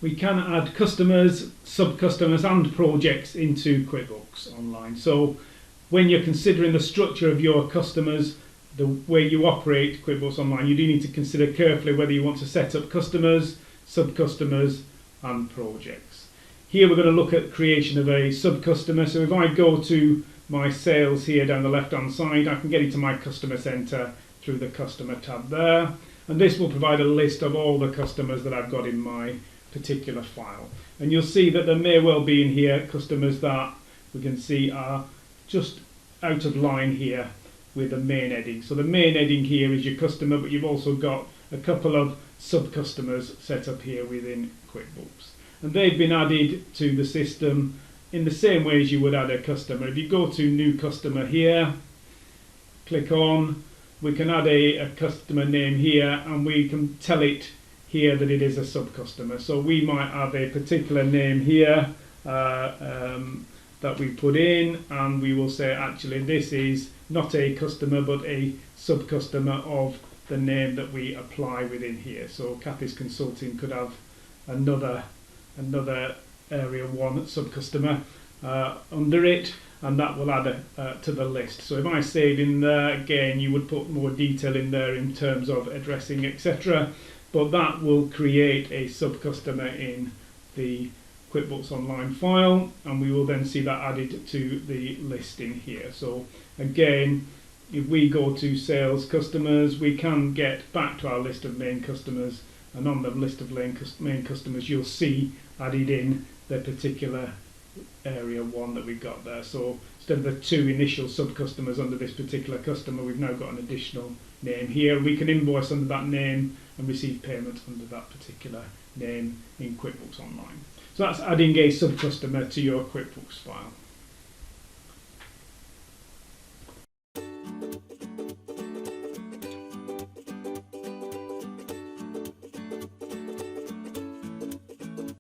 we can add customers, sub-customers and projects into QuickBooks Online. So when you're considering the structure of your customers, the way you operate QuickBooks Online, you do need to consider carefully whether you want to set up customers, sub-customers and projects. Here we're going to look at creation of a sub-customer. So if I go to my sales here down the left hand side, I can get into my customer center through the customer tab there, and this will provide a list of all the customers that I've got in my particular file. And you'll see that there may well be in here customers that we can see are just out of line here with the main heading. So the main heading here is your customer, but you've also got a couple of sub-customers set up here within QuickBooks. And they've been added to the system in the same way as you would add a customer. If you go to new customer here, click on, we can add a customer name here, and we can tell it here that it is a sub-customer. So we might have a particular name here that we put in, and we will say actually this is not a customer but a sub-customer of the name that we apply within here. So Kathy's Consulting could have another area 1 sub-customer under it, and that will add to the list. So if I saved in there, again you would put more detail in there in terms of addressing, etc., but that will create a sub-customer in the QuickBooks Online file, and we will then see that added to the listing here. So again, if we go to sales customers, we can get back to our list of main customers, and on the list of main customers you'll see added in the particular area 1 that we've got there. So instead of the 2 initial sub-customers under this particular customer, we've now got an additional name here. We can invoice under that name and receive payment under that particular name in QuickBooks Online. So that's adding a sub-customer to your QuickBooks file.